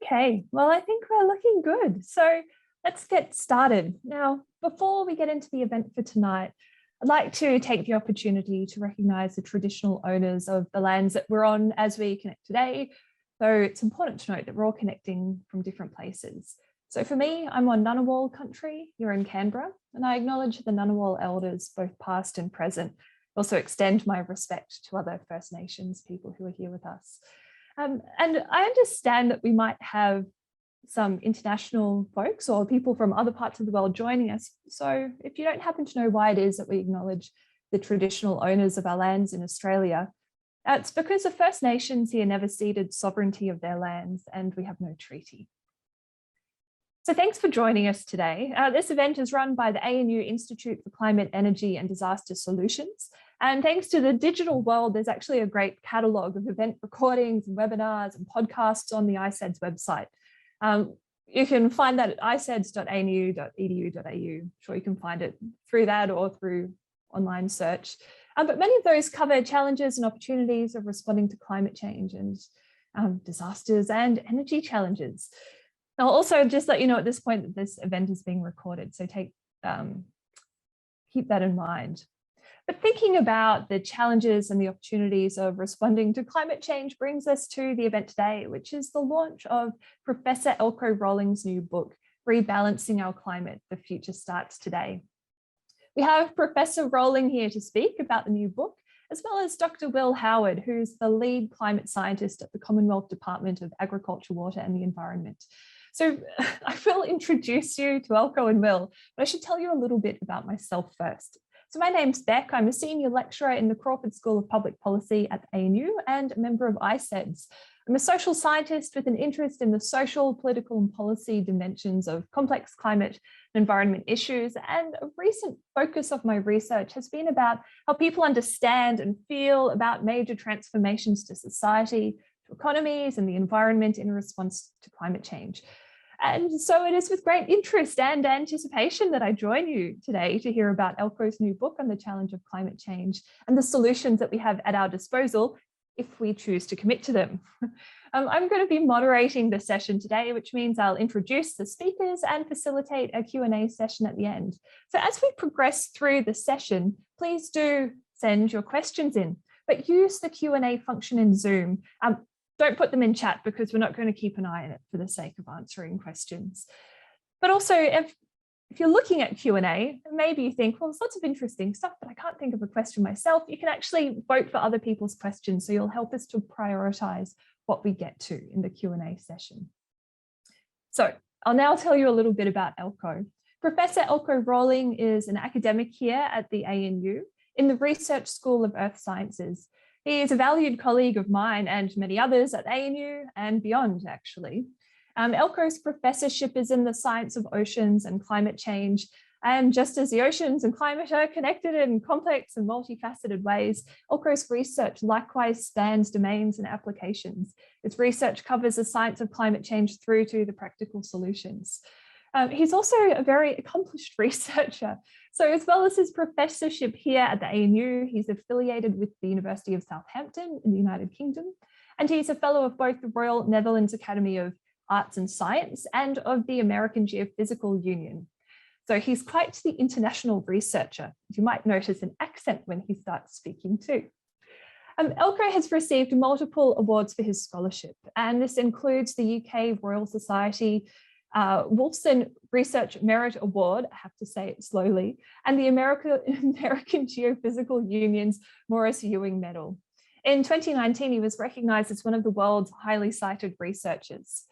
Okay, well, I think we're looking good. So let's get started. Now, before we get into the event for tonight, I'd like to take the opportunity to recognise the traditional owners of the lands that we're on as we connect today. So it's important to note that we're all connecting from different places. So for me, I'm on Ngunnawal country here in Canberra, and I acknowledge the Ngunnawal elders, both past and present. Also extend my respect to other First Nations people who are here with us. And I understand that we might have some international folks or people from other parts of the world joining us. So if you don't happen to know why it is that we acknowledge the traditional owners of our lands in Australia, it's because the First Nations here never ceded sovereignty of their lands and we have no treaty. So thanks for joining us today. This event is run by the ANU Institute for Climate, Energy and Disaster Solutions. And thanks to the digital world, there's actually a great catalogue of event recordings, and webinars and podcasts on the ICED's website. You can find that at iceds.anu.edu.au. I'm sure you can find it through that or through online search. But many of those cover challenges and opportunities of responding to climate change and disasters and energy challenges. I'll also just let you know at this point that this event is being recorded, so keep that in mind. But thinking about the challenges and the opportunities of responding to climate change brings us to the event today, which is the launch of Professor Eelco Rohling's new book, Rebalancing Our Climate, The Future Starts Today. We have Professor Rohling here to speak about the new book, as well as Dr. Will Howard, who's the lead climate scientist at the Commonwealth Department of Agriculture, Water and the Environment. So I will introduce you to Eelco and Will, but I should tell you a little bit about myself first. So my name's Beck. I'm a senior lecturer in the Crawford School of Public Policy at the ANU and a member of ICEDS. I'm a social scientist with an interest in the social, political and policy dimensions of complex climate and environment issues. And a recent focus of my research has been about how people understand and feel about major transformations to society, to economies and the environment in response to climate change. And so it is with great interest and anticipation that I join you today to hear about Eelco's new book on the challenge of climate change and the solutions that we have at our disposal if we choose to commit to them. I'm going to be moderating the session today, which means I'll introduce the speakers and facilitate a Q&A session at the end. So as we progress through the session, please do send your questions in, but use the Q&A function in Zoom. Don't put them in chat because we're not going to keep an eye on it for the sake of answering questions. But also, if you're looking at Q&A, maybe you think, well, there's lots of interesting stuff, but I can't think of a question myself. You can actually vote for other people's questions, so you'll help us to prioritize what we get to in the Q&A session. So I'll now tell you a little bit about Eelco. Professor Eelco Rohling is an academic here at the ANU in the Research School of Earth Sciences. He is a valued colleague of mine and many others at ANU and beyond, actually. Eelco's professorship is in the science of oceans and climate change. And just as the oceans and climate are connected in complex and multifaceted ways, Eelco's research likewise spans domains and applications. His research covers the science of climate change through to the practical solutions. He's also a very accomplished researcher. So as well as his professorship here at the ANU, he's affiliated with the University of Southampton in the United Kingdom. And he's a fellow of both the Royal Netherlands Academy of Arts and Science and of the American Geophysical Union. So he's quite the international researcher. You might notice an accent when he starts speaking too. Eelco has received multiple awards for his scholarship, and this includes the UK Royal Society Wolfson Research Merit Award, I have to say it slowly, and the American Geophysical Union's Morris Ewing Medal. In 2019, he was recognized as one of the world's highly cited researchers.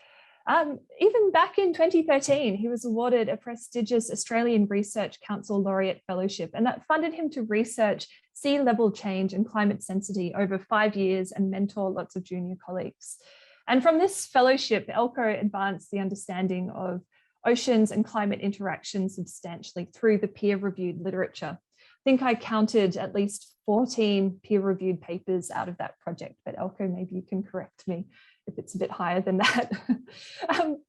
Even back in 2013, he was awarded a prestigious Australian Research Council Laureate Fellowship, and that funded him to research sea level change and climate sensitivity over 5 years and mentor lots of junior colleagues. And from this fellowship, Eelco advanced the understanding of oceans and climate interaction substantially through the peer-reviewed literature. I think I counted at least 14 peer-reviewed papers out of that project, but Eelco, maybe you can correct me if it's a bit higher than that.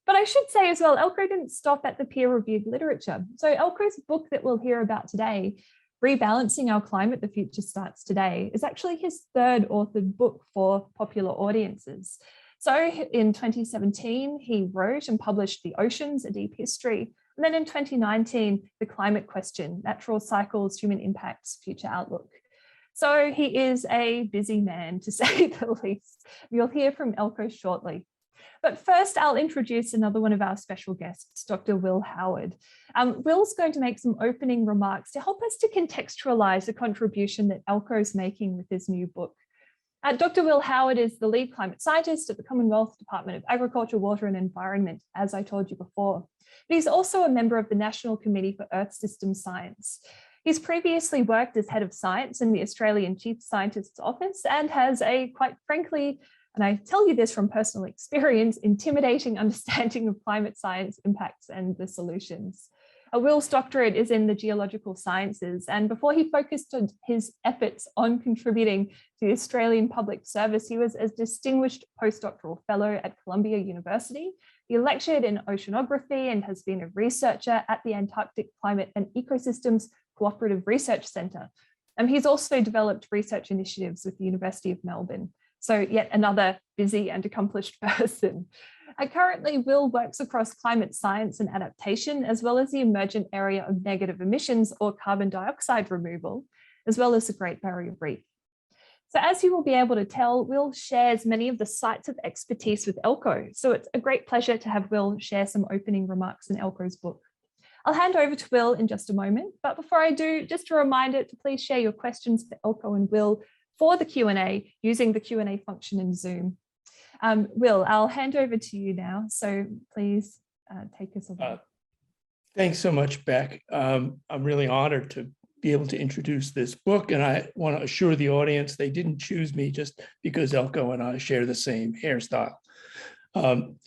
But I should say as well, Eelco didn't stop at the peer-reviewed literature. So Eelco's book that we'll hear about today, Rebalancing Our Climate, The Future Starts Today, is actually his third authored book for popular audiences. So in 2017, he wrote and published The Oceans, A Deep History. And then in 2019, The Climate Question, Natural Cycles, Human Impacts, Future Outlook. So he is a busy man, to say the least. You'll hear from Eelco shortly. But first, I'll introduce another one of our special guests, Dr. Will Howard. Will's going to make some opening remarks to help us to contextualize the contribution that Eelco is making with his new book. Dr. Will Howard is the lead climate scientist at the Commonwealth Department of Agriculture, Water and Environment, as I told you before. But he's also a member of the National Committee for Earth System Science. He's previously worked as head of science in the Australian Chief Scientist's Office and has a, quite frankly, and I tell you this from personal experience, intimidating understanding of climate science impacts and the solutions. Will's doctorate is in the geological sciences, and before he focused on his efforts on contributing to the Australian Public Service, he was a distinguished postdoctoral fellow at Columbia University. He lectured in oceanography and has been a researcher at the Antarctic Climate and Ecosystems Cooperative Research Centre. He's also developed research initiatives with the University of Melbourne. So yet another busy and accomplished person. Currently, Will works across climate science and adaptation, as well as the emergent area of negative emissions or carbon dioxide removal, as well as the Great Barrier Reef. So as you will be able to tell, Will shares many of the sites of expertise with Eelco. So it's a great pleasure to have Will share some opening remarks in Eelco's book. I'll hand over to Will in just a moment, but before I do, just a reminder to please share your questions for Eelco and Will for the Q&A using the Q&A function in Zoom. Will, I'll hand over to you now, so please take us away. Thanks so much, Beck. I'm really honored to be able to introduce this book, and I want to assure the audience they didn't choose me just because Eelco and I share the same hairstyle. And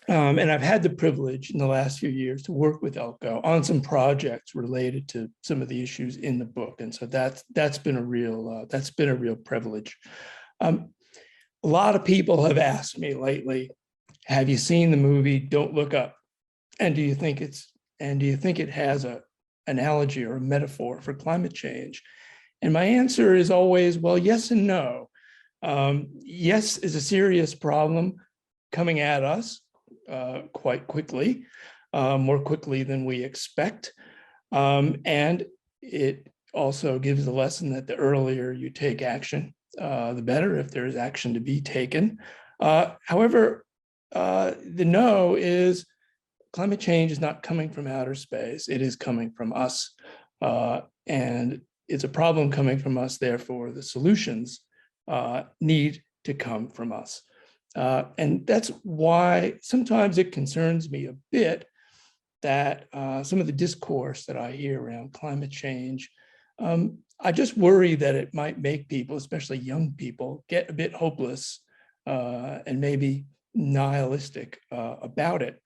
I've had the privilege in the last few years to work with Eelco on some projects related to some of the issues in the book, and so that's been a real privilege. A lot of people have asked me lately, have you seen the movie Don't Look Up? And do you think it has an analogy or a metaphor for climate change? And my answer is always, well, yes and no. Yes is a serious problem coming at us quite quickly, more quickly than we expect. And it also gives the lesson that the earlier you take action, the better, if there is action to be taken. However, the no is climate change is not coming from outer space. It is coming from us. And it's a problem coming from us. Therefore, the solutions need to come from us. And that's why sometimes it concerns me a bit that some of the discourse that I hear around climate change, I just worry that it might make people, especially young people, get a bit hopeless and maybe nihilistic about it.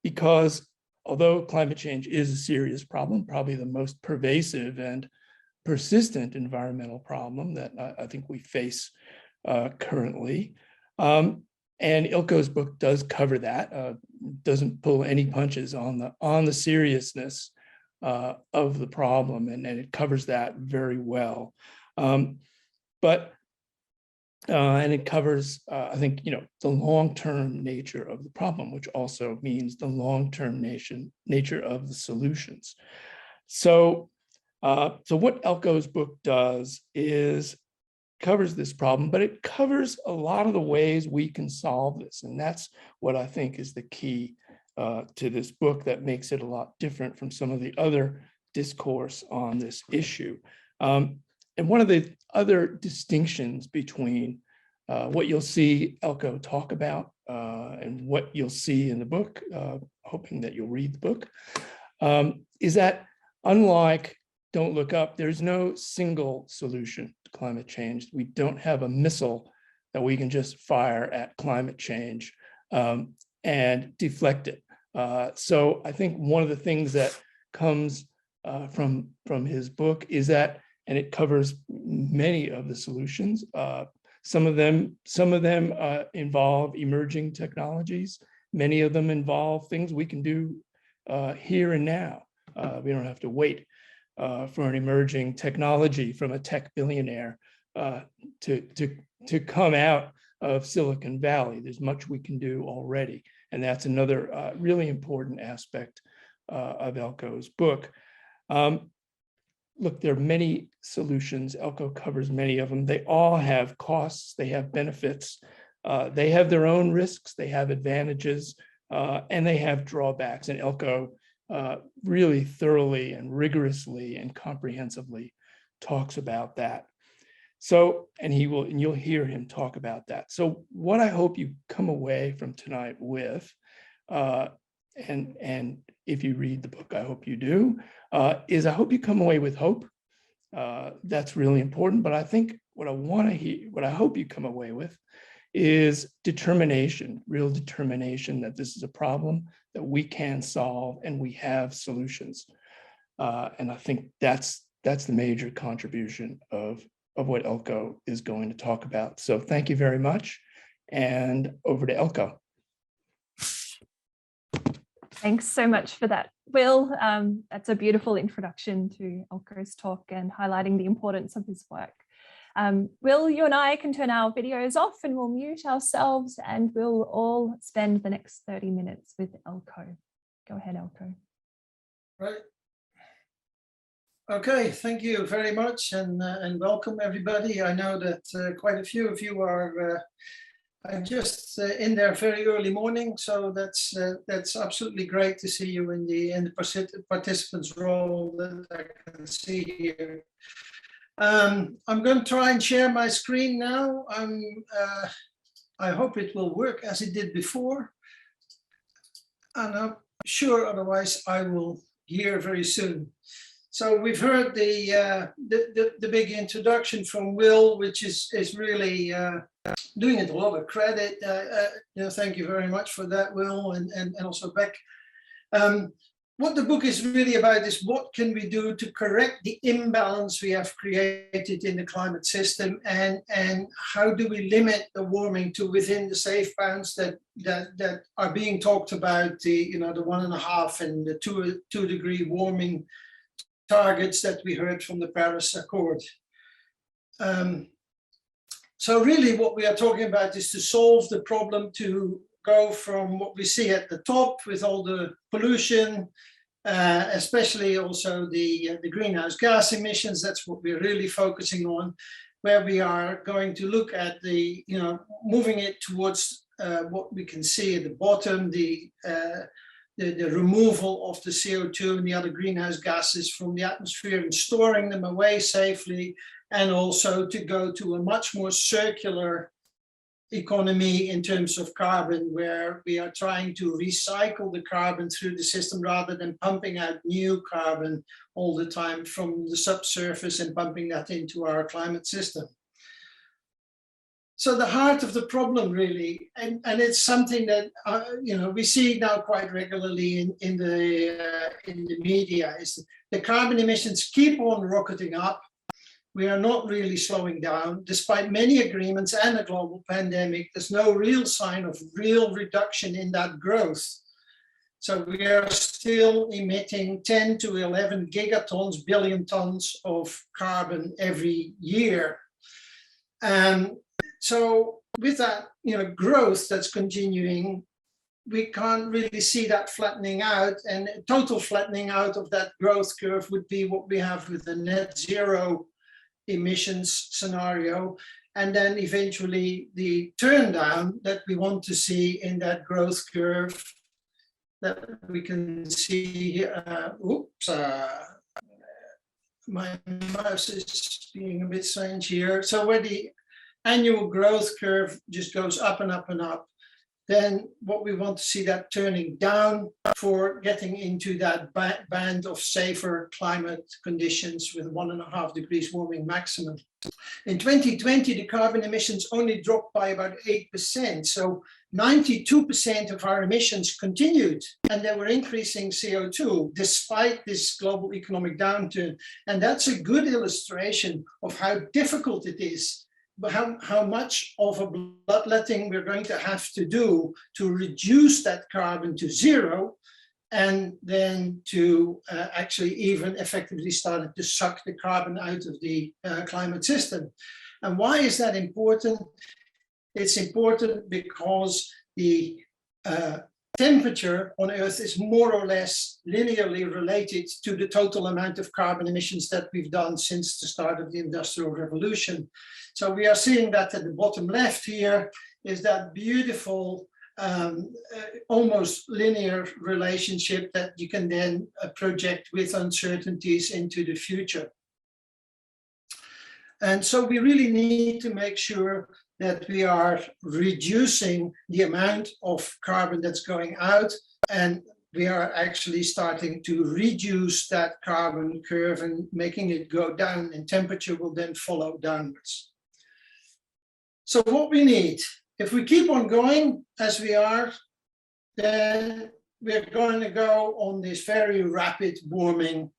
Because although climate change is a serious problem, probably the most pervasive and persistent environmental problem that I think we face currently. And Eelco's book does cover that, doesn't pull any punches on the seriousness of the problem, and it covers that very well. And it covers, I think, the long-term nature of the problem, which also means the long-term nature of the solutions. So what Eelco's book does is covers this problem, but it covers a lot of the ways we can solve this. And that's what I think is the key to this book that makes it a lot different from some of the other discourse on this issue. And one of the other distinctions between what you'll see Eelco talk about and what you'll see in the book, hoping that you'll read the book, is that unlike Don't Look Up, there's no single solution to climate change. We don't have a missile that we can just fire at climate change and deflect it. So I think one of the things that comes from his book is that, and it covers many of the solutions. Some of them involve emerging technologies. Many of them involve things we can do here and now. We don't have to wait for an emerging technology from a tech billionaire to come out of Silicon Valley. There's much we can do already. And that's another really important aspect of Eelco's book. Look, there are many solutions. Eelco covers many of them. They all have costs, they have benefits, they have their own risks, they have advantages, and they have drawbacks. And Eelco really thoroughly and rigorously and comprehensively talks about that. So, and you'll hear him talk about that. So what I hope you come away from tonight with, and if you read the book, I hope you do, is I hope you come away with hope. That's really important. But I think what I hope you come away with is determination, real determination that this is a problem that we can solve and we have solutions. And I think that's the major contribution of what Eelco is going to talk about. So thank you very much. And over to Eelco. Thanks so much for that, Will. That's a beautiful introduction to Eelco's talk and highlighting the importance of his work. Will, you and I can turn our videos off and we'll mute ourselves and we'll all spend the next 30 minutes with Eelco. Go ahead, Eelco. Right. Okay, thank you very much and welcome everybody. I know that quite a few of you are just in there very early morning, so that's absolutely great to see you in the participants role that I can see here. I'm going to try and share my screen now. I hope it will work as it did before, and I'm sure otherwise I will hear very soon. So we've heard the big introduction from Will, which is really doing it a lot of credit. Thank you very much for that, Will, and also Beck. What the book is really about is what can we do to correct the imbalance we have created in the climate system, and how do we limit the warming to within the safe bounds that are being talked about, the 1.5 and the 2 degree warming targets that we heard from the Paris Accord. So really what we are talking about is to solve the problem, to go from what we see at the top with all the pollution, especially also the greenhouse gas emissions. That's what we're really focusing on, where we are going to look at moving it towards what we can see at the bottom, the removal of the CO2 and the other greenhouse gases from the atmosphere and storing them away safely, and also to go to a much more circular economy in terms of carbon, where we are trying to recycle the carbon through the system rather than pumping out new carbon all the time from the subsurface and pumping that into our climate system. So the heart of the problem really, and it's something that we see now quite regularly in the media, is the carbon emissions keep on rocketing up. We are not really slowing down, despite many agreements and a global pandemic. There's no real sign of real reduction in that growth. So we are still emitting 10 to 11 gigatons, billion tons of carbon every year. So with that, growth that's continuing, we can't really see that flattening out, and total flattening out of that growth curve would be what we have with the net zero emissions scenario, and then eventually the turn down that we want to see in that growth curve that we can see here. My mouse is being a bit strange here. So where the annual growth curve just goes up and up and up, then what we want to see that turning down for getting into that band of safer climate conditions with 1.5 degrees warming maximum. In 2020, the carbon emissions only dropped by about 8%. So 92% of our emissions continued, and they were increasing CO2 despite this global economic downturn. And that's a good illustration of how difficult it is, but how much of a bloodletting we're going to have to do to reduce that carbon to zero, and then to actually even effectively start to suck the carbon out of the climate system. And why is that important? It's important because the temperature on Earth is more or less linearly related to the total amount of carbon emissions that we've done since the start of the Industrial Revolution. So we are seeing that at the bottom left here is that beautiful almost linear relationship that you can then project with uncertainties into the future. And so we really need to make sure that we are reducing the amount of carbon that's going out, and we are actually starting to reduce that carbon curve and making it go down, and temperature will then follow downwards. So what we need, if we keep on going as we are, then we're going to go on this very rapid warming,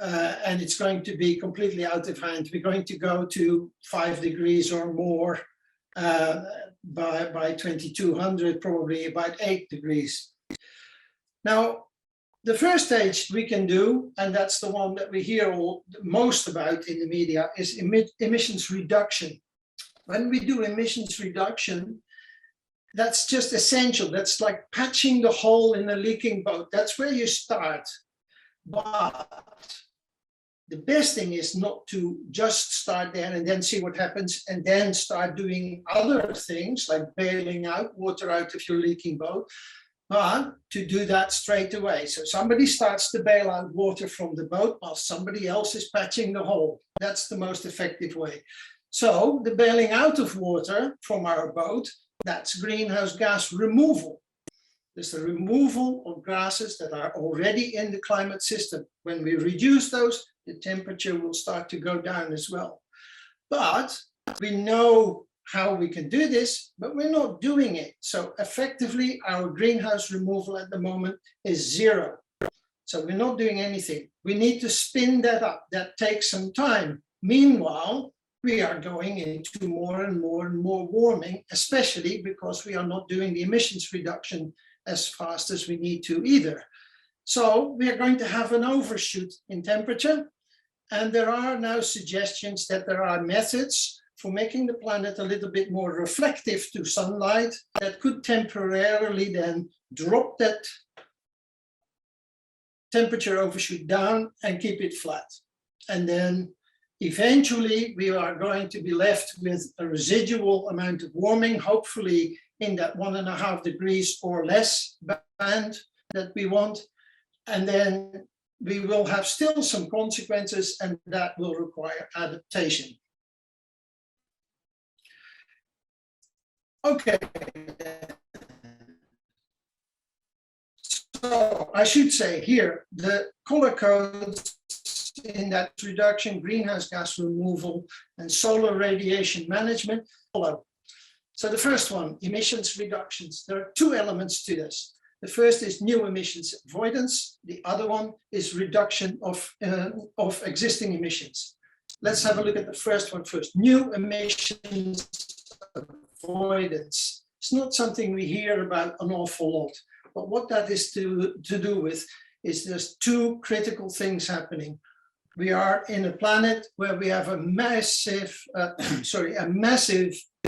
and it's going to be completely out of hand. We're going to go to 5 degrees or more by 2200, probably about 8 degrees. Now, the first stage we can do, and that's the one that we hear most about in the media, is emissions reduction. When we do emissions reduction, that's just essential. That's like patching the hole in a leaking boat. That's where you start. But the best thing is not to just start there and then see what happens and then start doing other things like bailing out water out of your leaking boat, but to do that straight away. So somebody starts to bail out water from the boat while somebody else is patching the hole. That's the most effective way. So the bailing out of water from our boat, that's greenhouse gas removal. There's the removal of gases that are already in the climate system. When we reduce those, the temperature will start to go down as well. But we know how we can do this, but we're not doing it. So effectively, our greenhouse removal at the moment is 0. So we're not doing anything. We need to spin that up. That takes some time. Meanwhile, we are going into more and more and more warming, especially because we are not doing the emissions reduction as fast as we need to either. So we are going to have an overshoot in temperature. And there are now suggestions that there are methods for making the planet a little bit more reflective to sunlight that could temporarily then drop that temperature overshoot down and keep it flat. And then eventually we are going to be left with a residual amount of warming, hopefully in that 1.5 degrees or less band that we want. And then we will have still some consequences, and that will require adaptation. Okay. So I should say here, the color codes in that reduction, greenhouse gas removal, and solar radiation management follow. So the first one, emissions reductions. There are 2 elements to this. The first is new emissions avoidance. The other one is reduction of existing emissions. Let's have a look at the first one first. New emissions avoidance. It's not something we hear about an awful lot, but what that is to do with is there's 2 critical things happening. We are in a planet where we have a massive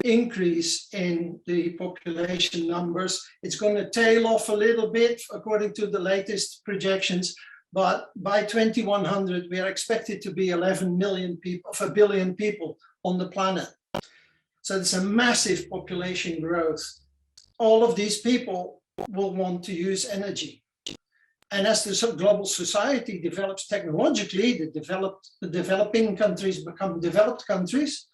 increase in the population numbers. It's going to tail off a little bit according to the latest projections, but by 2100 we are expected to be 11 million people, of a billion people on the planet. So there's a massive population growth. All of these people will want to use energy. And as the global society develops technologically, the developing countries become developed countries.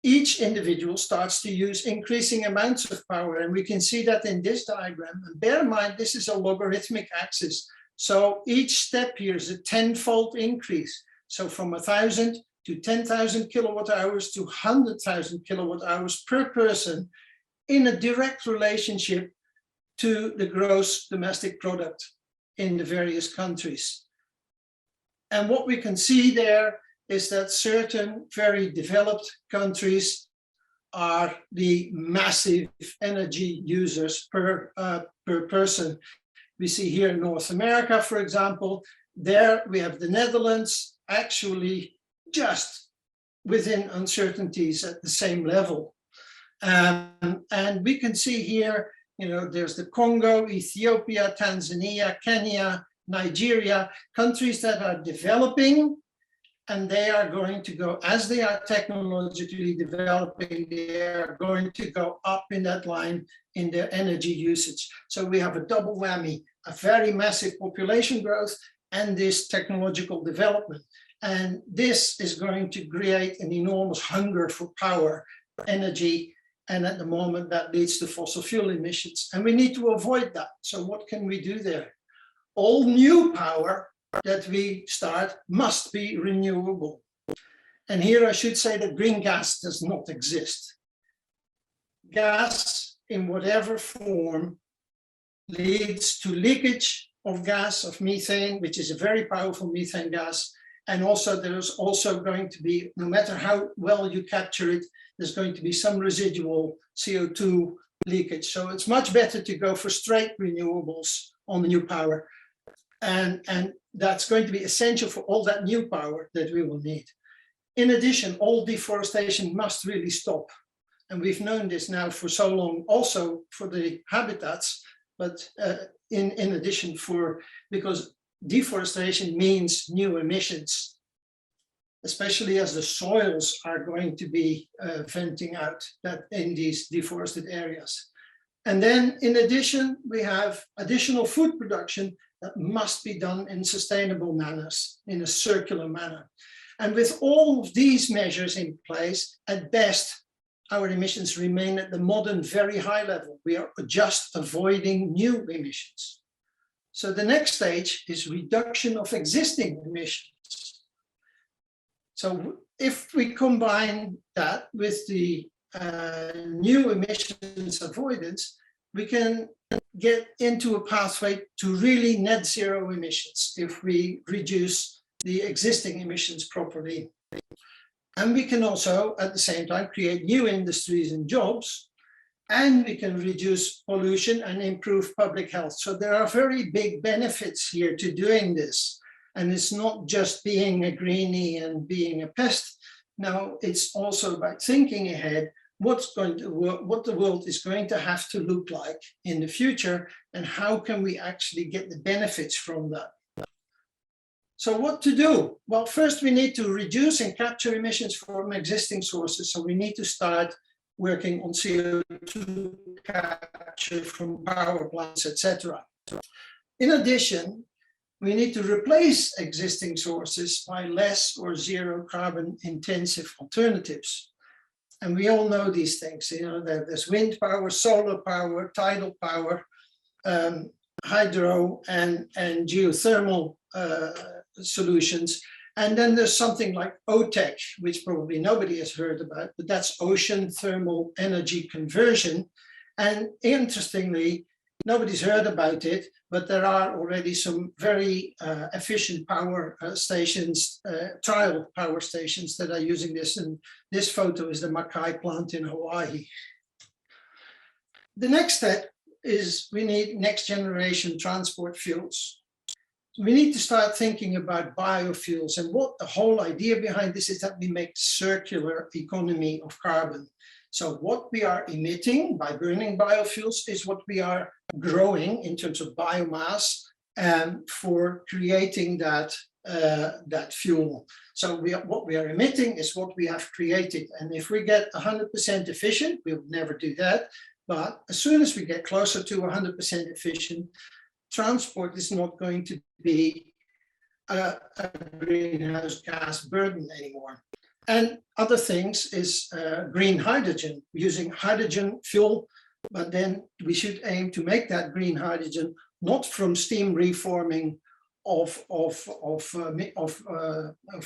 Each individual starts to use increasing amounts of power. And we can see that in this diagram. And bear in mind, this is a logarithmic axis. So each step here is a 10-fold increase. So from 1,000 to 10,000 kilowatt hours to 100,000 kilowatt hours per person in a direct relationship to the gross domestic product in the various countries. And what we can see there is that certain very developed countries are the massive energy users per person. We see here in North America, for example, there we have the Netherlands actually just within uncertainties at the same level. And we can see here, there's the Congo, Ethiopia, Tanzania, Kenya, Nigeria, countries that are developing, and they are going to go, as they are technologically developing, they are going to go up in that line in their energy usage. So we have a double whammy, a very massive population growth and this technological development. And this is going to create an enormous hunger for power, energy, and at the moment that leads to fossil fuel emissions. And we need to avoid that. So what can we do there? All new power that we start must be renewable. And here I should say that green gas does not exist. Gas in whatever form leads to leakage of gas, of methane, which is a very powerful methane gas. And also there's also going to be, no matter how well you capture it, there's going to be some residual CO2 leakage. So it's much better to go for straight renewables on the new power. And that's going to be essential for all that new power that we will need. In addition, all deforestation must really stop. And we've known this now for so long, also for the habitats, but in addition because deforestation means new emissions, especially as the soils are going to be venting out that in these deforested areas. And then in addition, we have additional food production that must be done in sustainable manners, in a circular manner. And with all of these measures in place, at best, our emissions remain at the modern very high level. We are just avoiding new emissions. So the next stage is reduction of existing emissions. So if we combine that with the new emissions avoidance, we can get into a pathway to really net zero emissions if we reduce the existing emissions properly. And we can also, at the same time, create new industries and jobs, and we can reduce pollution and improve public health. So there are very big benefits here to doing this. And it's not just being a greenie and being a pest. No, it's also about thinking ahead what the world is going to have to look like in the future, and how can we actually get the benefits from that. So what to do? Well, first we need to reduce and capture emissions from existing sources. So we need to start working on CO2 capture from power plants, etc. In addition, we need to replace existing sources by less or zero carbon intensive alternatives. And we all know these things, there's wind power, solar power, tidal power, hydro and geothermal solutions. And then there's something like OTEC, which probably nobody has heard about, but that's ocean thermal energy conversion. And interestingly, nobody's heard about it, but there are already some very efficient power stations, trial power stations that are using this. And this photo is the Mackay plant in Hawaii. The next step is we need next generation transport fuels. We need to start thinking about biofuels, and what the whole idea behind this is that we make circular economy of carbon. So what we are emitting by burning biofuels is what we are growing in terms of biomass for creating that fuel. So what we are emitting is what we have created. And if we get 100% efficient, we would never do that. But as soon as we get closer to 100% efficient, transport is not going to be a greenhouse gas burden anymore. And other things is green hydrogen, using hydrogen fuel, but then we should aim to make that green hydrogen not from steam reforming of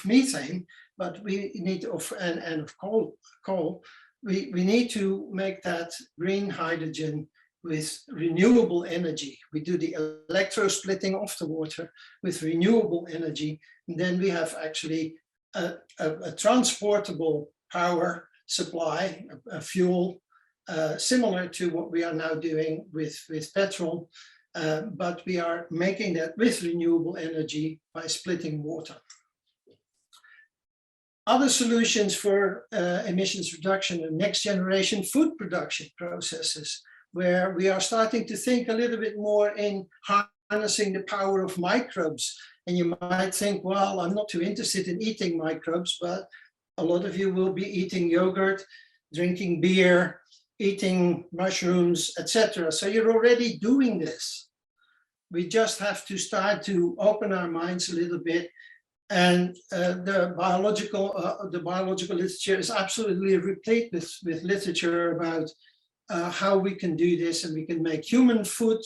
methane, but we need of coal. We need to make that green hydrogen with renewable energy. We do the electrosplitting of the water with renewable energy, and then we have actually a transportable power supply, a fuel similar to what we are now doing with petrol, but we are making that with renewable energy by splitting water. Other solutions for emissions reduction are next generation food production processes, where we are starting to think a little bit more in harnessing the power of microbes. And you might think, well, I'm not too interested in eating microbes, but a lot of you will be eating yogurt, drinking beer, eating mushrooms, etc. So you're already doing this. We just have to start to open our minds a little bit. And the biological literature is absolutely replete with literature about how we can do this, and we can make human food,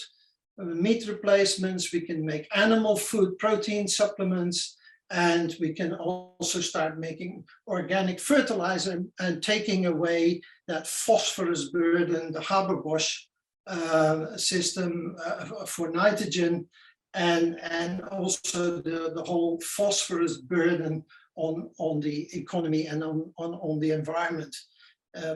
meat replacements, we can make animal food, protein supplements, and we can also start making organic fertilizer and taking away that phosphorus burden, the Haber-Bosch system for nitrogen, and also the whole phosphorus burden on the economy and on the environment.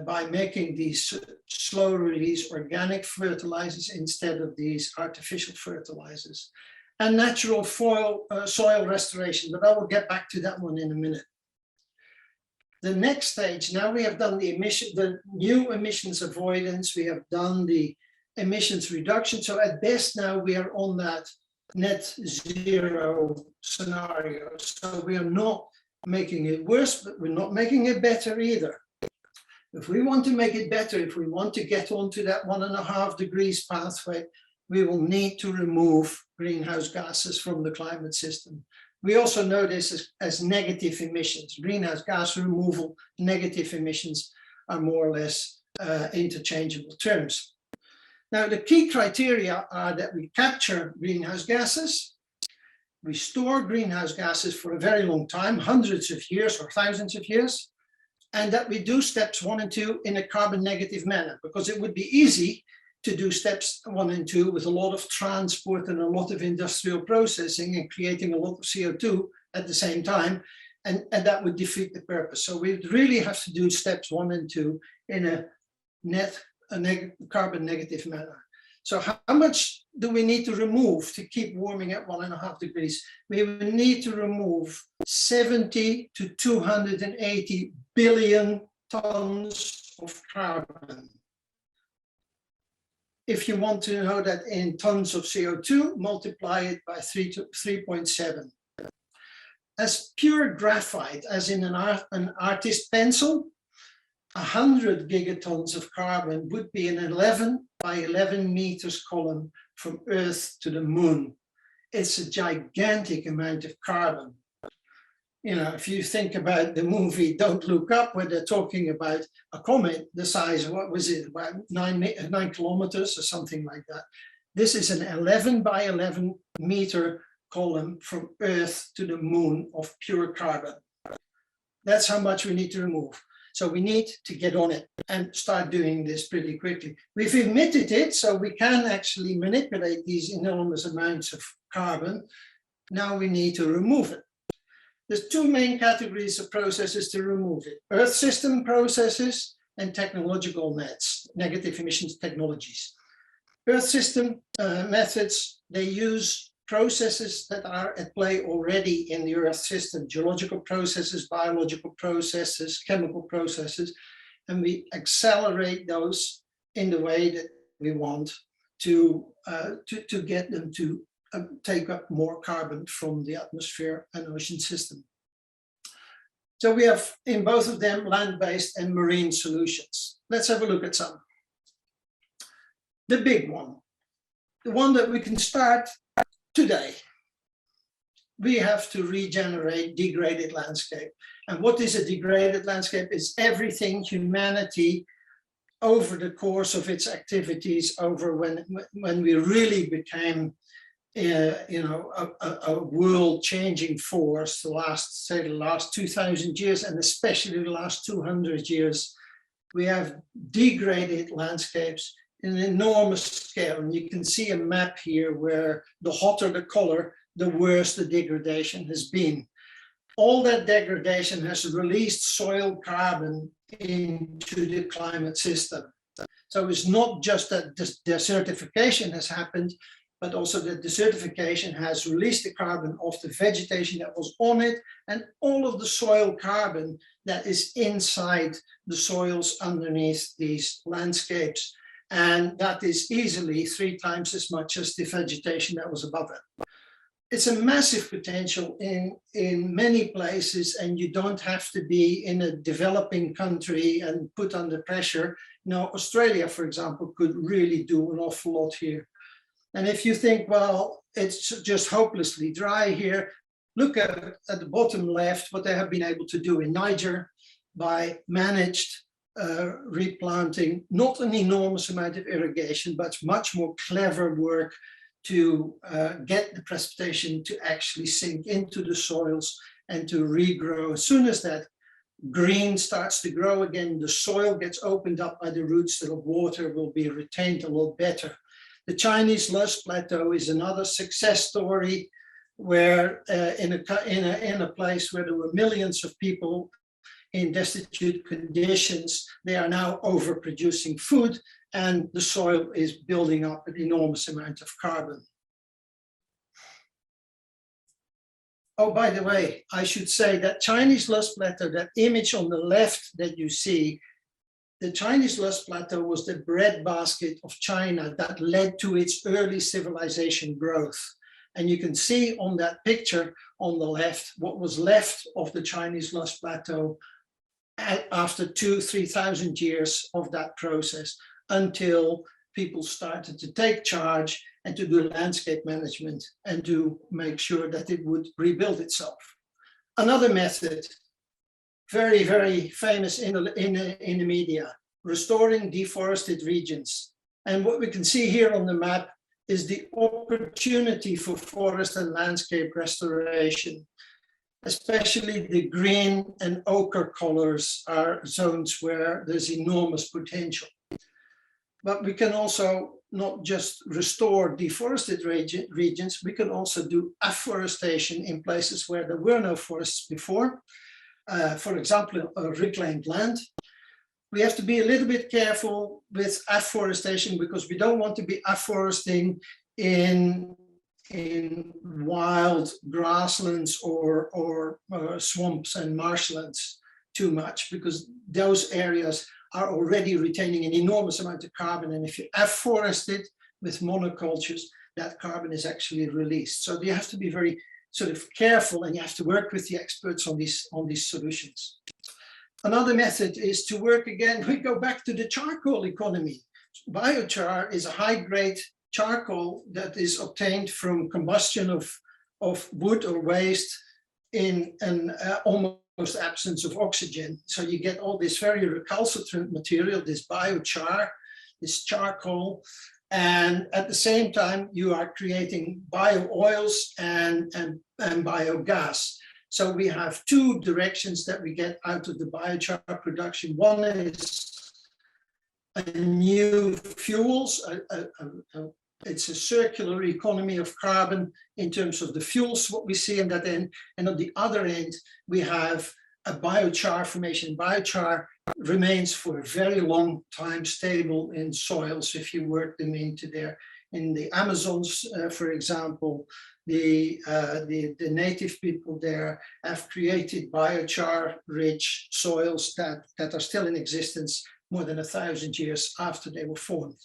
By making these slow release organic fertilizers instead of these artificial fertilizers, and natural soil restoration, but I will get back to that one in a minute. The next stage, now we have done the new emissions avoidance, we have done the emissions reduction. So at best now we are on that net zero scenario. So we are not making it worse, but we're not making it better either. If we want to make it better, if we want to get onto that 1.5 degrees pathway, we will need to remove greenhouse gases from the climate system. We also know this as negative emissions. Greenhouse gas removal, negative emissions are more or less interchangeable terms. Now, the key criteria are that we capture greenhouse gases, we store greenhouse gases for a very long time, hundreds of years or thousands of years, and that we do steps 1 and 2 in a carbon negative manner, because it would be easy to do steps 1 and 2 with a lot of transport and a lot of industrial processing and creating a lot of CO2 at the same time, and that would defeat the purpose. So we really have to do steps 1 and 2 in a carbon negative manner. So how much do we need to remove to keep warming at 1.5 degrees? We will need to remove 70 to 280 billion tons of carbon. If you want to know that in tons of CO2, multiply it by 3.7. As pure graphite, as in an artist pencil, 100 gigatons of carbon would be an 11 by 11 meters column from Earth to the moon. It's a gigantic amount of carbon. You know, if you think about the movie Don't Look Up, where they're talking about a comet the size, what was it, about 9 kilometers or something like that. This is an 11 by 11 meter column from Earth to the moon of pure carbon. That's how much we need to remove. So we need to get on it and start doing this pretty quickly. We've emitted it, so we can actually manipulate these enormous amounts of carbon. Now we need to remove it. There's 2 main categories of processes to remove it: Earth system processes and technological nets, negative emissions technologies. Earth system methods, they use processes that are at play already in the Earth system, geological processes, biological processes, chemical processes, and we accelerate those in the way that we want to get them to take up more carbon from the atmosphere and ocean system. So we have in both of them land-based and marine solutions. Let's have a look at some. The big one, the one that we can start today. We have to regenerate degraded landscape. And what is a degraded landscape? It's everything humanity over the course of its activities, over when we really became a world-changing force, the last 2,000 years, and especially the last 200 years, we have degraded landscapes in an enormous scale. And you can see a map here where the hotter the color, the worse the degradation has been. All that degradation has released soil carbon into the climate system. So it's not just that desertification has happened, but also that desertification has released the carbon of the vegetation that was on it and all of the soil carbon that is inside the soils underneath these landscapes. And that is easily 3 times as much as the vegetation that was above it. It's a massive potential in many places, and you don't have to be in a developing country and put under pressure. Now, Australia, for example, could really do an awful lot here. And if you think, well, it's just hopelessly dry here, look at the bottom left what they have been able to do in Niger by managed replanting, not an enormous amount of irrigation, but much more clever work to get the precipitation to actually sink into the soils and to regrow. As soon as that green starts to grow again, the soil gets opened up by the roots, so the water will be retained a lot better. The Chinese Loess Plateau is another success story where in a place where there were millions of people in destitute conditions, they are now overproducing food, and the soil is building up an enormous amount of carbon. Oh, by the way, I should say that Chinese Loess Plateau, that image on the left that you see, the Chinese Loess Plateau was the breadbasket of China that led to its early civilization growth. And you can see on that picture on the left, what was left of the Chinese Loess Plateau after 2,000–3,000 years of that process, until people started to take charge and to do landscape management and to make sure that it would rebuild itself. Another method, very, very famous in the media, restoring deforested regions. And what we can see here on the map is the opportunity for forest and landscape restoration. Especially the green and ochre colors are zones where there's enormous potential. But we can also not just restore deforested regions, we can also do afforestation in places where there were no forests before. For example, reclaimed land. We have to be a little bit careful with afforestation because we don't want to be afforesting in wild grasslands or swamps and marshlands too much, because those areas are already retaining an enormous amount of carbon. And if you afforest it with monocultures, that carbon is actually released. So you have to be very sort of careful, and you have to work with the experts on these solutions. Another method is to work again, we go back to the charcoal economy. Biochar is a high-grade charcoal that is obtained from combustion of wood or waste in an almost absence of oxygen. So you get all this very recalcitrant material, this biochar, this charcoal, and at the same time you are creating bio-oils and biogas. So we have 2 directions that we get out of the biochar production. One is a new fuels, it's a circular economy of carbon in terms of the fuels, what we see in that end. And on the other end, we have a biochar formation. Biochar remains for a very long time stable in soils if you work them into there. In the Amazons, for example, the native people there have created biochar-rich soils that are still in existence more than 1,000 years after they were formed.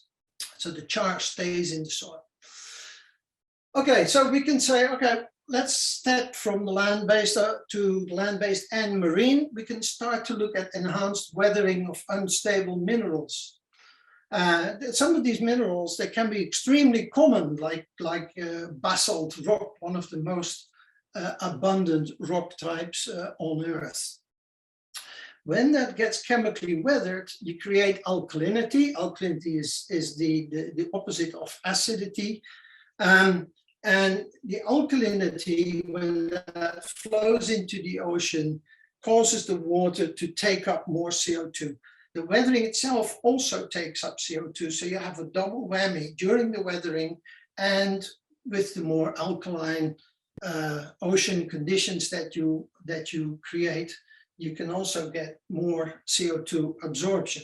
So the char stays in the soil. Okay, so we can say, okay, let's step from the land-based to land-based and marine. We can start to look at enhanced weathering of unstable minerals. Some of these minerals, they can be extremely common, like basalt rock, one of the most abundant rock types on Earth. When that gets chemically weathered, you create alkalinity. Alkalinity is the opposite of acidity. And the alkalinity, when that flows into the ocean, causes the water to take up more CO2. The weathering itself also takes up CO2, so you have a double whammy during the weathering, and with the more alkaline ocean conditions that you create, you can also get more CO2 absorption.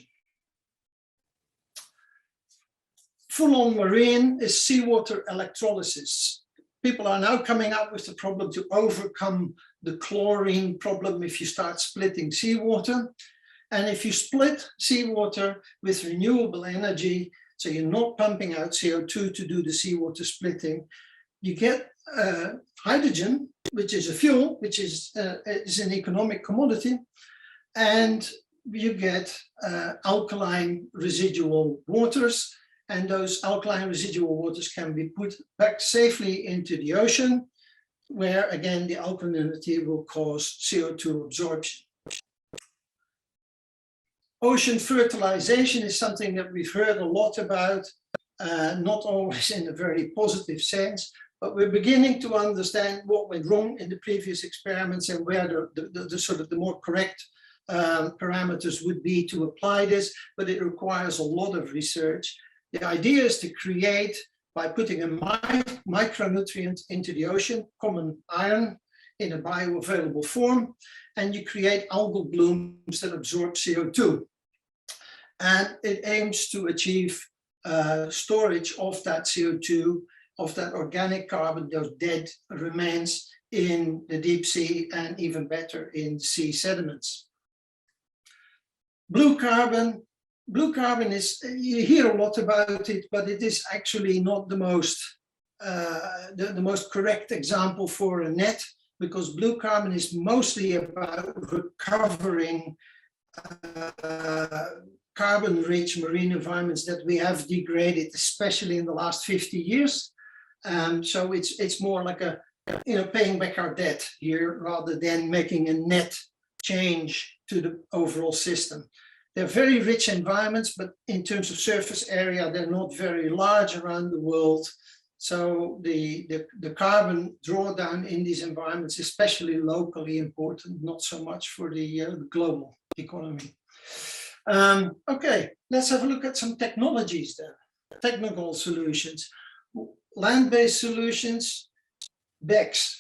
full-on marine is seawater electrolysis. People are now coming up with the problem to overcome the chlorine problem if you start splitting seawater. And if you split seawater with renewable energy, so you're not pumping out CO2 to do the seawater splitting, you get hydrogen, which is a fuel, which is an economic commodity, and you get alkaline residual waters, and those alkaline residual waters can be put back safely into the ocean, where again the alkalinity will cause CO2 absorption. Ocean fertilization is something that we've heard a lot about, not always in a very positive sense, but we're beginning to understand what went wrong in the previous experiments and where the sort of the more correct parameters would be to apply this, but it requires a lot of research. The idea is to create, by putting a micronutrient into the ocean, common iron, in a bioavailable form, and you create algal blooms that absorb CO2. And it aims to achieve storage of that CO2, of that organic carbon, those dead remains in the deep sea, and even better in sea sediments. Blue carbon is, you hear a lot about it, but it is actually not the most correct example for a net, because blue carbon is mostly about recovering carbon-rich marine environments that we have degraded, especially in the last 50 years. So it's more like a, paying back our debt here rather than making a net change to the overall system. They're very rich environments, but in terms of surface area, they're not very large around the world. So the carbon drawdown in these environments, especially locally important, not so much for the global economy. Okay, let's have a look at some technologies then, technical solutions. Land-based solutions, BECCS.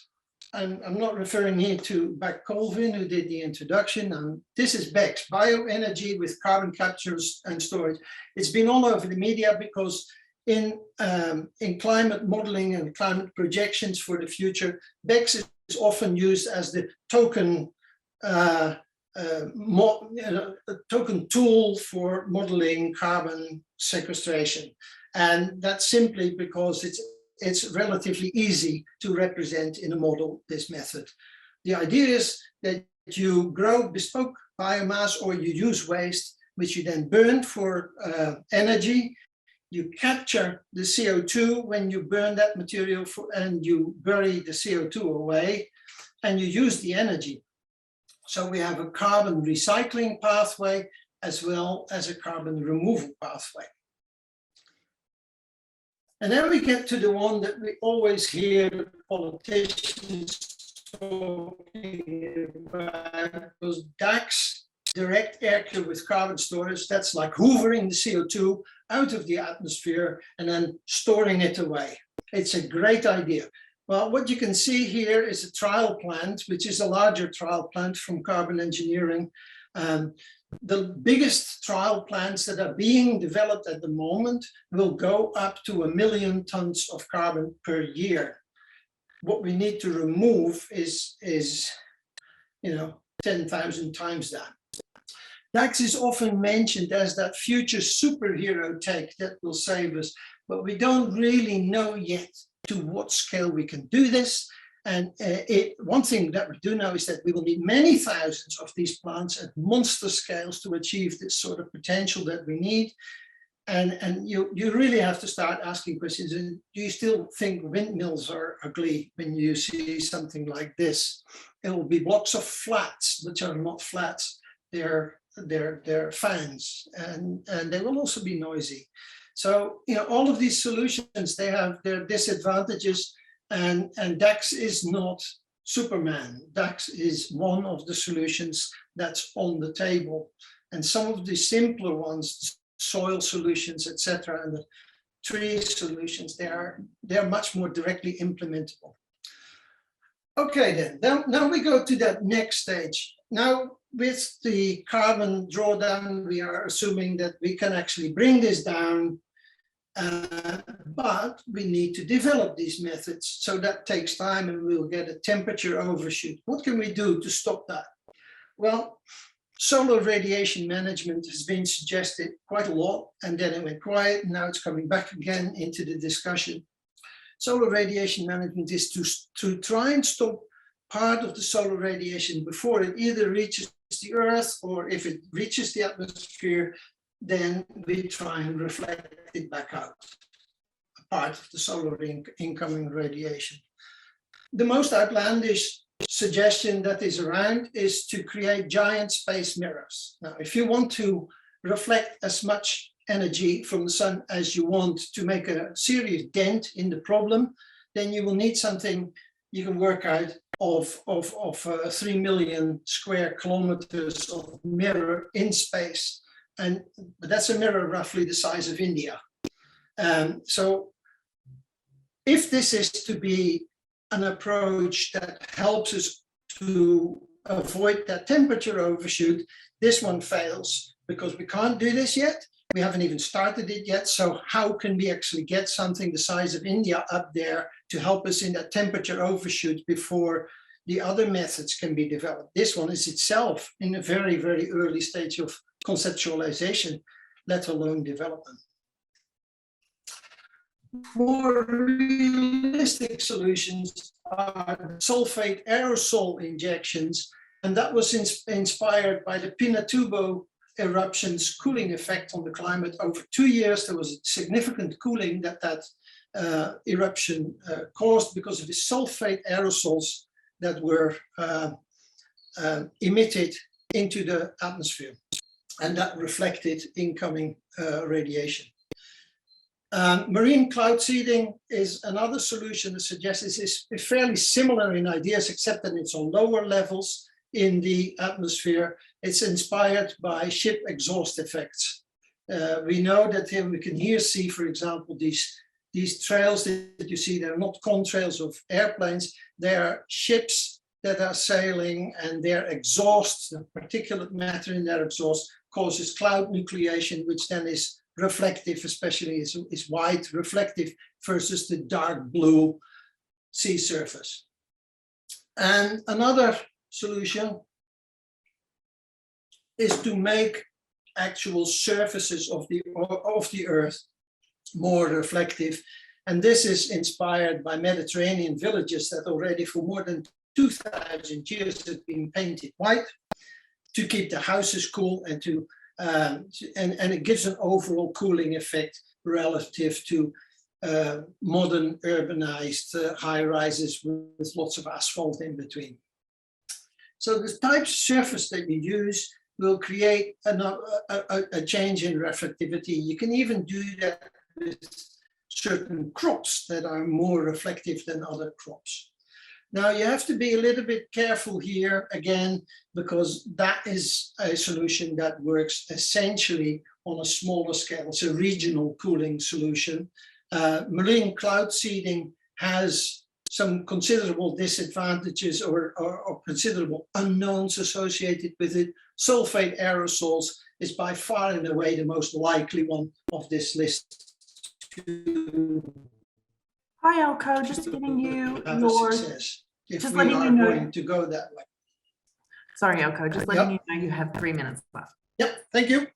I'm not referring here to Colvin, who did the introduction. This is BECCS, bioenergy with carbon captures and storage. It's been all over the media because in climate modeling and climate projections for the future, BECCS is often used as the token token tool for modeling carbon sequestration. And that's simply because it's relatively easy to represent in a model, this method. The idea is that you grow bespoke biomass, or you use waste, which you then burn for energy. You capture the CO2 when you burn that material and you bury the CO2 away, and you use the energy. So we have a carbon recycling pathway as well as a carbon removal pathway. And then we get to the one that we always hear politicians talking about, those DACs, direct air capture with carbon storage. That's like hoovering the CO2 out of the atmosphere and then storing it away. It's a great idea. Well, what you can see here is a trial plant, which is a larger trial plant from Carbon Engineering. The biggest trial plants that are being developed at the moment will go up to 1 million tons of carbon per year. What we need to remove is 10,000 times that. DACS is often mentioned as that future superhero tech that will save us, but we don't really know yet to what scale we can do this. And one thing that we do know is that we will need many thousands of these plants at monster scales to achieve this sort of potential that we need. And you really have to start asking questions. Do you still think windmills are ugly when you see something like this? It will be blocks of flats, which are not flats. They're fans, and they will also be noisy. So all of these solutions, they have their disadvantages. And DACS is not Superman. DACS is one of the solutions that's on the table. And some of the simpler ones, soil solutions, etc., and the tree solutions, they're much more directly implementable. Okay, then now we go to that next stage. Now, with the carbon drawdown, we are assuming that we can actually bring this down But we need to develop these methods. So that takes time, and we'll get a temperature overshoot. What can we do to stop that? Well, solar radiation management has been suggested quite a lot, and then it went quiet, and now it's coming back again into the discussion. Solar radiation management is to try and stop part of the solar radiation before it either reaches the Earth, or if it reaches the atmosphere, then we try and reflect it back out, a part of the solar incoming radiation. The most outlandish suggestion that is around is to create giant space mirrors. Now, if you want to reflect as much energy from the sun as you want to make a serious dent in the problem, then you will need something you can work out of 3 million square kilometers of mirror in space. And that's a mirror roughly the size of India. So if this is to be an approach that helps us to avoid that temperature overshoot, this one fails because we can't do this yet. We haven't even started it yet. So how can we actually get something the size of India up there to help us in that temperature overshoot before the other methods can be developed? This one is itself in a very, very early stage of conceptualization, let alone development. More realistic solutions are sulfate aerosol injections, and that was inspired by the Pinatubo eruption's cooling effect on the climate. Over 2 years, there was a significant cooling that eruption caused because of the sulfate aerosols that were emitted into the atmosphere, and that reflected incoming radiation. Marine cloud seeding is another solution that suggests this is fairly similar in ideas, except that it's on lower levels in the atmosphere. It's inspired by ship exhaust effects. We know that here we can here see, for example, these trails that you see, they're not contrails of airplanes, they are ships that are sailing, and their exhaust, the particulate matter in their exhaust, causes cloud nucleation, which then is reflective, especially is white reflective versus the dark blue sea surface. And another solution is to make actual surfaces of the earth more reflective. And this is inspired by Mediterranean villages that already for more than 2,000 years have been painted white to keep the houses cool, and and it gives an overall cooling effect relative to modern urbanized high rises with lots of asphalt in between. So the type of surface that you use will create a change in reflectivity. You can even do that with certain crops that are more reflective than other crops. Now, you have to be a little bit careful here again, because that is a solution that works essentially on a smaller scale. It's a regional cooling solution. Marine cloud seeding has some considerable disadvantages or considerable unknowns associated with it. Sulfate aerosols is by far and away the most likely one of this list. Hi, Eelco, just giving you yours. If just we letting are you know. going to go that way. Sorry, Eelco, just letting you know you have 3 minutes left. Yep, thank you.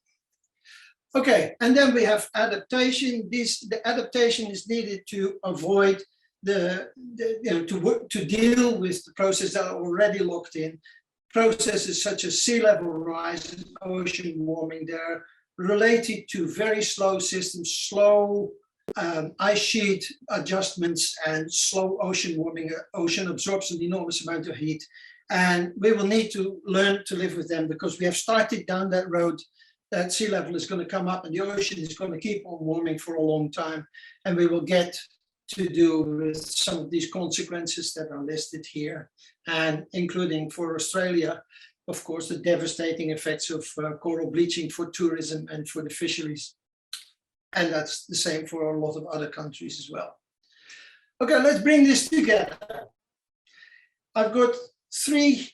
Okay, and then we have adaptation. The adaptation is needed to avoid to deal with the processes that are already locked in. Processes such as sea level rise and ocean warming, they're related to very slow systems, slow ice sheet adjustments and slow ocean warming. Ocean absorbs an enormous amount of heat, and we will need to learn to live with them, because we have started down that road. That sea level is going to come up and the ocean is going to keep on warming for a long time, and we will get to do with some of these consequences that are listed here, and including for Australia, of course, the devastating effects of coral bleaching for tourism and for the fisheries. And that's the same for a lot of other countries as well. Okay, let's bring this together. I've got 3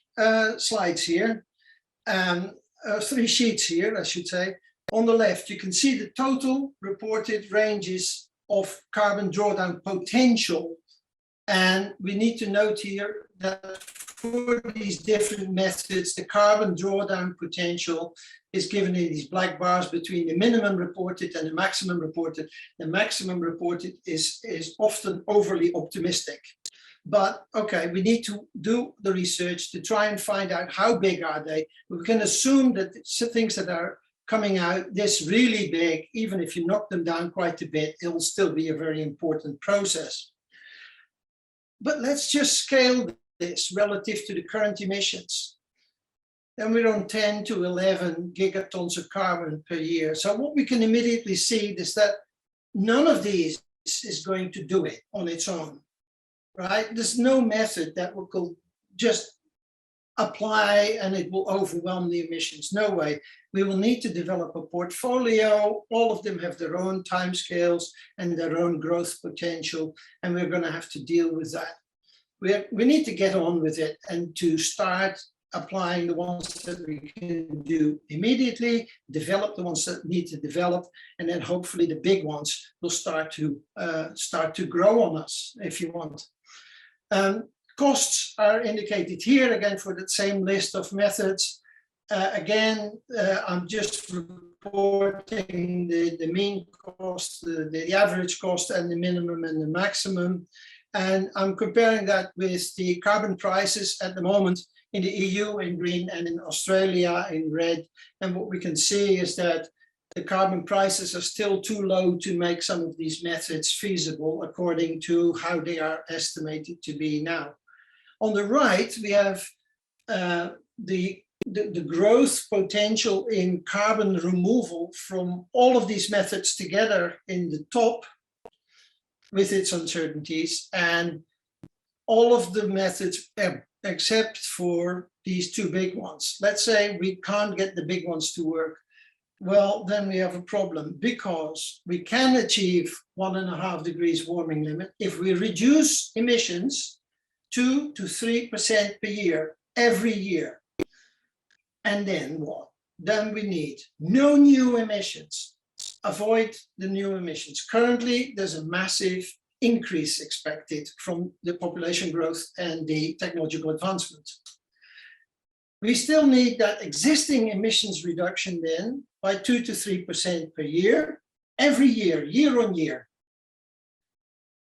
slides here, 3 sheets here, I should say. On the left, you can see the total reported ranges of carbon drawdown potential. And we need to note here that for these different methods, the carbon drawdown potential is given in these black bars between the minimum reported and the maximum reported. The maximum reported is often overly optimistic. But okay, we need to do the research to try and find out how big are they. We can assume that things that are coming out this really big, even if you knock them down quite a bit, it will still be a very important process. But let's just scale this relative to the current emissions. Then we're on 10 to 11 gigatons of carbon per year. So what we can immediately see is that none of these is going to do it on its own, right? There's no method that will just apply and it will overwhelm the emissions. No way. We will need to develop a portfolio. All of them have their own timescales and their own growth potential, and we're going to have to deal with that. We need to get on with it and to start applying the ones that we can do immediately, develop the ones that need to develop, and then hopefully the big ones will start to grow on us, if you want. Costs are indicated here again for the same list of methods. I'm just reporting the mean cost, the average cost, and the minimum and the maximum. And I'm comparing that with the carbon prices at the moment in the EU in green and in Australia in red. And what we can see is that the carbon prices are still too low to make some of these methods feasible according to how they are estimated to be now. On the right, we have the growth potential in carbon removal from all of these methods together in the top with its uncertainties, and all of the methods except for these two big ones. Let's say we can't get the big ones to work. Well, then we have a problem, because we can achieve 1.5 degrees warming limit if we reduce emissions 2 to 3% per year, every year. And then what? Then we need no new emissions. Avoid the new emissions. Currently, there's a massive increase expected from the population growth and the technological advancement. We still need that existing emissions reduction then by 2 to 3% per year, every year, year on year.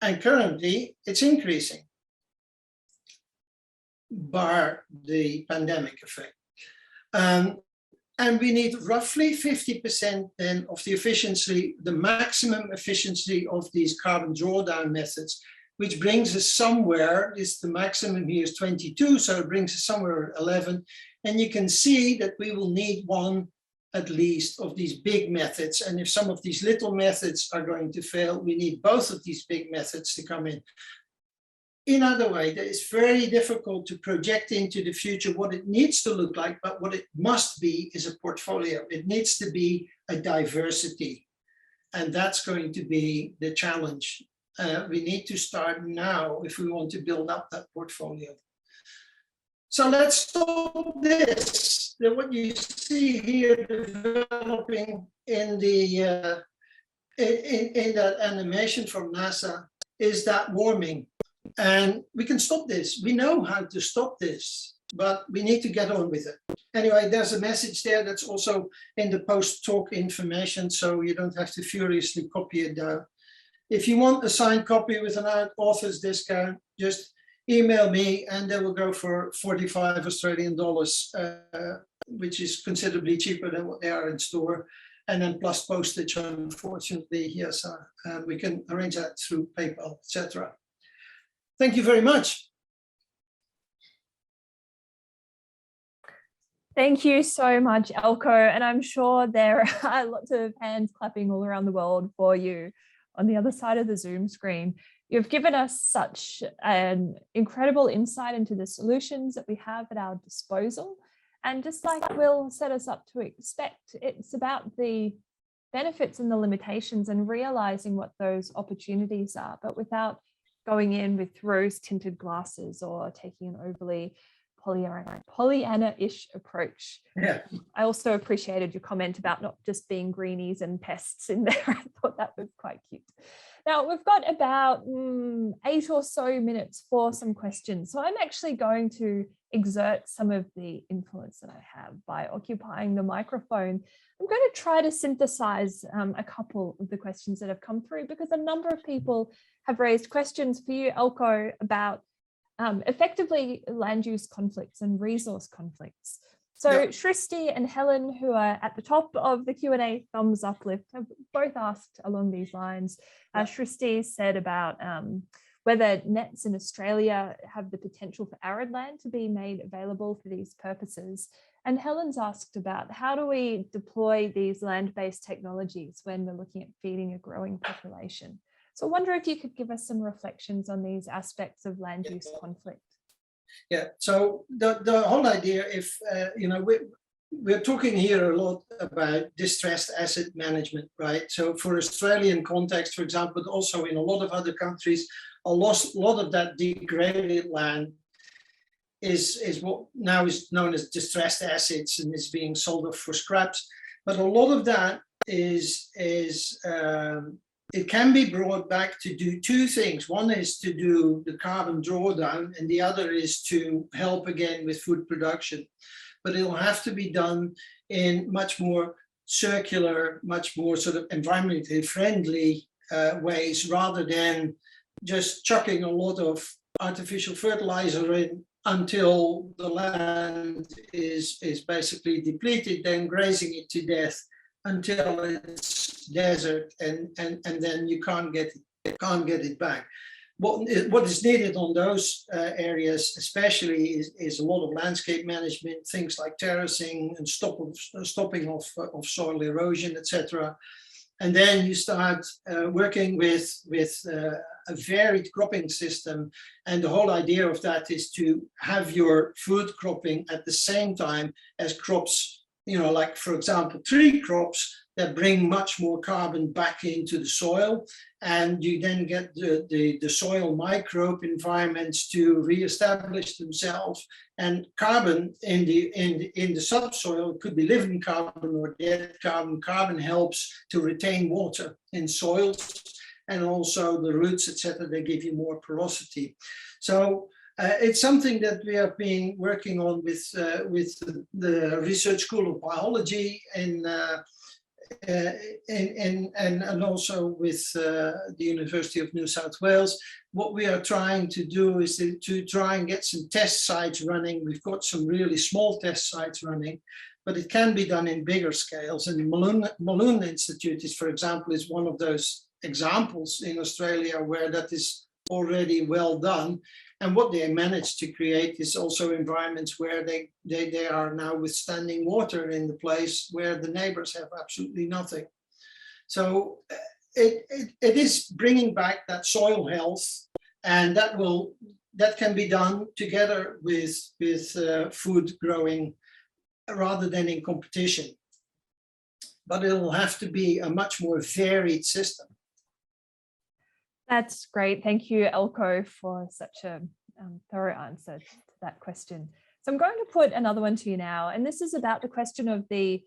And currently, it's increasing, bar the pandemic effect. And we need roughly 50% then of the efficiency, the maximum efficiency of these carbon drawdown methods, which brings us somewhere, the maximum here is 22, so it brings us somewhere 11. And you can see that we will need one at least of these big methods. And if some of these little methods are going to fail, we need both of these big methods to come in. In other words, it's very difficult to project into the future what it needs to look like, but what it must be is a portfolio. It needs to be a diversity. And that's going to be the challenge. We need to start now if we want to build up that portfolio. So let's stop this. What you see here developing in the in that animation from NASA is that warming. And we can stop this. We know how to stop this, but we need to get on with it. Anyway, there's a message there that's also in the post-talk information, so you don't have to furiously copy it down. If you want a signed copy with an author's discount, just email me and they will go for 45 Australian dollars, which is considerably cheaper than what they are in store. And then plus postage, unfortunately, yes, we can arrange that through PayPal, etc. Thank you very much. Thank you so much, Eelco. And I'm sure there are lots of hands clapping all around the world for you on the other side of the Zoom screen. You've given us such an incredible insight into the solutions that we have at our disposal. And just like Will set us up to expect, it's about the benefits and the limitations and realizing what those opportunities are, but without going in with rose-tinted glasses or taking an overly Pollyanna-ish approach. Yeah. I also appreciated your comment about not just being greenies and pests in there. I thought that was quite cute. Now we've got about 8 or so minutes for some questions. So I'm actually going to exert some of the influence that I have by occupying the microphone. I'm going to try to synthesize a couple of the questions that have come through, because a number of people have raised questions for you, Eelco, about effectively land use conflicts and resource conflicts. So Yeah. Shristi and Helen, who are at the top of the Q&A thumbs up list, have both asked along these lines. Shristi said about whether nets in Australia have the potential for arid land to be made available for these purposes. And Helen's asked about how do we deploy these land-based technologies when we're looking at feeding a growing population. So I wonder if you could give us some reflections on these aspects of land use conflict. Yeah, so the whole idea, if, we're talking here a lot about distressed asset management, right? So for Australian context, for example, but also in a lot of other countries, a lot of that degraded land is what now is known as distressed assets and is being sold off for scraps. But a lot of that it can be brought back to do two things. One is to do the carbon drawdown, and the other is to help again with food production. But it'll have to be done in much more circular, much more sort of environmentally friendly ways, rather than just chucking a lot of artificial fertilizer in until the land is basically depleted, then grazing it to death until it's desert, and then you can't get it back. What is needed on those areas especially is a lot of landscape management, things like terracing and stopping of soil erosion, etc. And then you start working with a varied cropping system. And the whole idea of that is to have your food cropping at the same time as crops, like, for example, tree crops that bring much more carbon back into the soil. And you then get the soil microbe environments to reestablish themselves. And carbon in the subsoil could be living carbon or dead carbon. Carbon helps to retain water in soils, and also the roots, etc. They give you more porosity. So it's something that we have been working on with the Research School of Biology and also with the University of New South Wales. What we are trying to do is to try and get some test sites running. We've got some really small test sites running, but it can be done in bigger scales. And the Malone Institute is, for example, is one of those examples in Australia where that is already well done. And what they managed to create is also environments where they are now withstanding water in the place where the neighbors have absolutely nothing. So it is bringing back that soil health, and that can be done together with food growing rather than in competition. But it'll have to be a much more varied system. That's great. Thank you, Eelco, for such a thorough answer to that question. So I'm going to put another one to you now, and this is about the question of the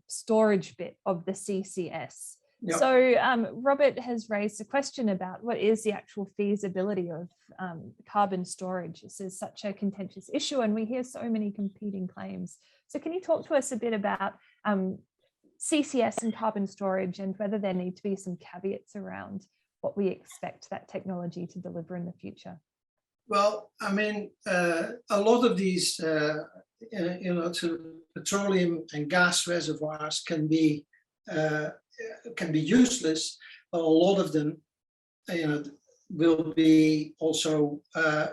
storage bit of the CCS. Yep. So Robert has raised a question about what is the actual feasibility of carbon storage. This is such a contentious issue, and we hear so many competing claims. So can you talk to us a bit about CCS and carbon storage, and whether there need to be some caveats around what we expect that technology to deliver in the future? Well, I mean, a lot of these, petroleum and gas reservoirs can be useless, but a lot of them, will be also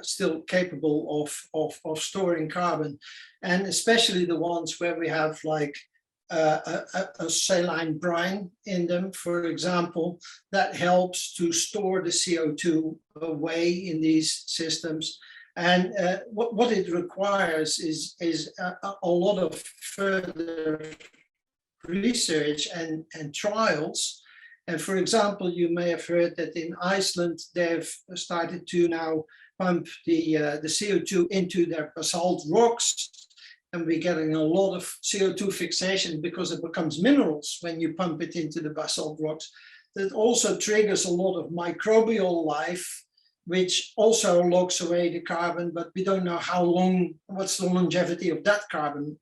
still capable of storing carbon, and especially the ones where we have like a saline brine in them, for example, that helps to store the CO2 away in these systems. And what it requires is a lot of further research and trials. And for example, you may have heard that in Iceland, they've started to now pump the CO2 into their basalt rocks, and we're getting a lot of CO2 fixation because it becomes minerals when you pump it into the basalt rocks. That also triggers a lot of microbial life, which also locks away the carbon, but we don't know how long, what's the longevity of that carbon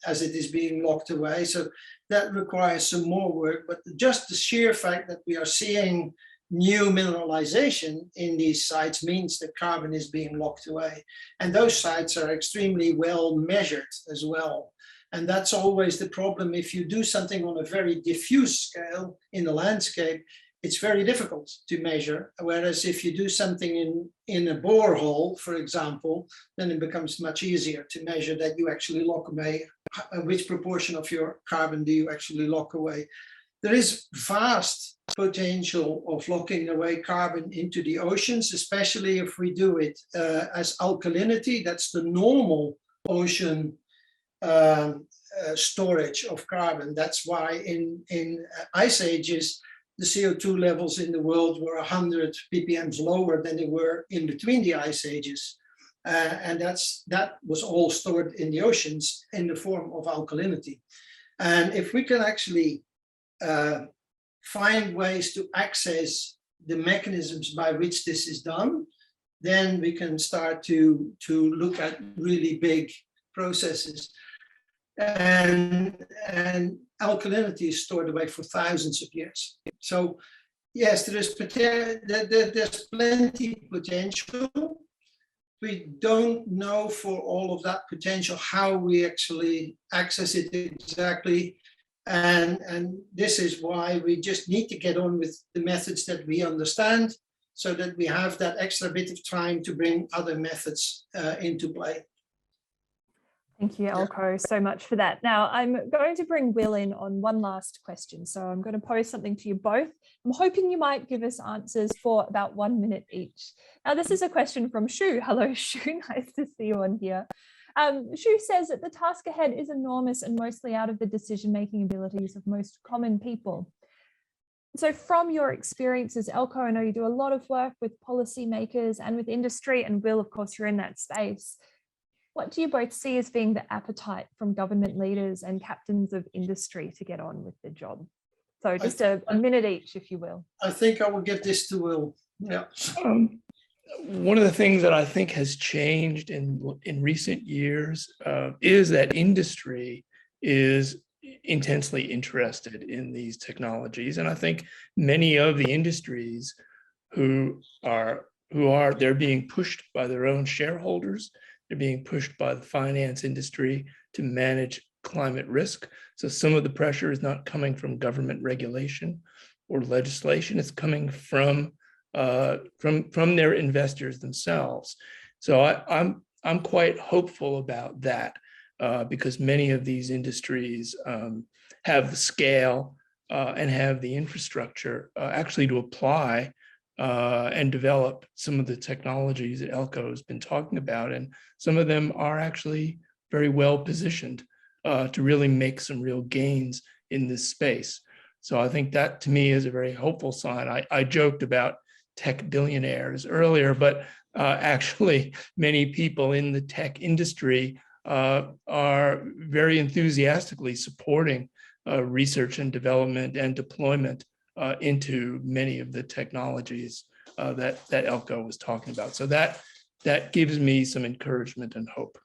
as it is being locked away. So that requires some more work, but just the sheer fact that we are seeing new mineralization in these sites means that carbon is being locked away. And those sites are extremely well measured as well. And that's always the problem. If you do something on a very diffuse scale in the landscape, it's very difficult to measure. Whereas if you do something in a borehole, for example, then it becomes much easier to measure that you actually lock away. Which proportion of your carbon do you actually lock away? There is vast potential of locking away carbon into the oceans, especially if we do it as alkalinity. That's the normal ocean storage of carbon. That's why in ice ages, the CO2 levels in the world were 100 ppm lower than they were in between the ice ages. And that was all stored in the oceans in the form of alkalinity. And if we can actually find ways to access the mechanisms by which this is done, then we can start to look at really big processes. And alkalinity is stored away for thousands of years. So yes, there's plenty potential. We don't know for all of that potential how we actually access it exactly. And this is why we just need to get on with the methods that we understand, so that we have that extra bit of time to bring other methods into play. Thank you, Eelco, so much for that. Now, I'm going to bring Will in on one last question. So I'm going to pose something to you both. I'm hoping you might give us answers for about 1 minute each. Now, this is a question from Shu. Hello, Shu. Nice to see you on here. Shu says that the task ahead is enormous and mostly out of the decision-making abilities of most common people. So from your experiences, Eelco, I know you do a lot of work with policymakers and with industry, and Will, of course, you're in that space. What do you both see as being the appetite from government leaders and captains of industry to get on with the job? So just a minute each, if you will. I think I will give this to Will. Yeah. One of the things that I think has changed in recent years is that industry is intensely interested in these technologies. And I think many of the industries they're being pushed by their own shareholders. They're being pushed by the finance industry to manage climate risk. So some of the pressure is not coming from government regulation or legislation. It's coming from their investors themselves. So I'm quite hopeful about that because many of these industries have the scale and have the infrastructure actually to apply and develop some of the technologies that Eelco has been talking about. And some of them are actually very well positioned to really make some real gains in this space. So I think that to me is a very hopeful sign. I joked about tech billionaires earlier, but actually many people in the tech industry are very enthusiastically supporting research and development and deployment into many of the technologies that Eelco was talking about. So that gives me some encouragement and hope.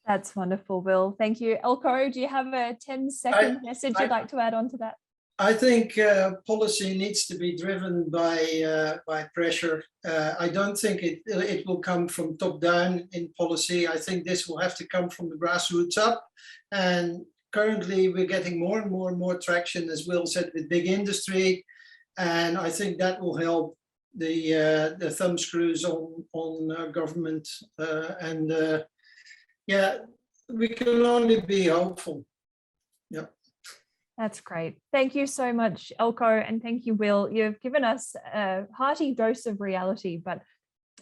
That's wonderful, Will. Thank you. Eelco, do you have a 10-second message you'd like to add on to that? I think policy needs to be driven by pressure. I don't think it will come from top down in policy. I think this will have to come from the grassroots up. And currently we're getting more and more traction, as Will said, with big industry. And I think that will help the thumb screws on government. Yeah, we can only be hopeful. Yeah. That's great. Thank you so much, Eelco, and thank you, Will. You've given us a hearty dose of reality, but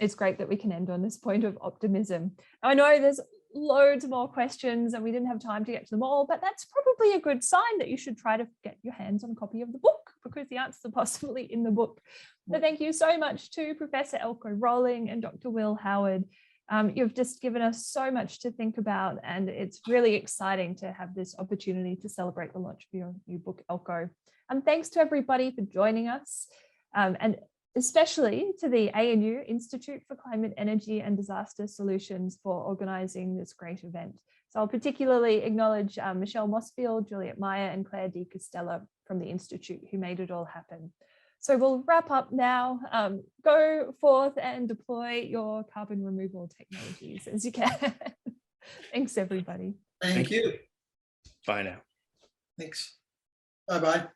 it's great that we can end on this point of optimism. I know there's loads more questions and we didn't have time to get to them all, but that's probably a good sign that you should try to get your hands on a copy of the book because the answers are possibly in the book. So thank you so much to Professor Eelco Rohling and Dr. Will Howard. You've just given us so much to think about, and it's really exciting to have this opportunity to celebrate the launch of your new book, Eelco. And thanks to everybody for joining us, and especially to the ANU Institute for Climate, Energy and Disaster Solutions for organising this great event. So I'll particularly acknowledge Michelle Mossfield, Juliet Meyer and Claire Di Costello from the Institute who made it all happen. So we'll wrap up now. Go forth and deploy your carbon removal technologies as you can. Thanks, everybody. Thank you. Bye now. Thanks. Bye-bye.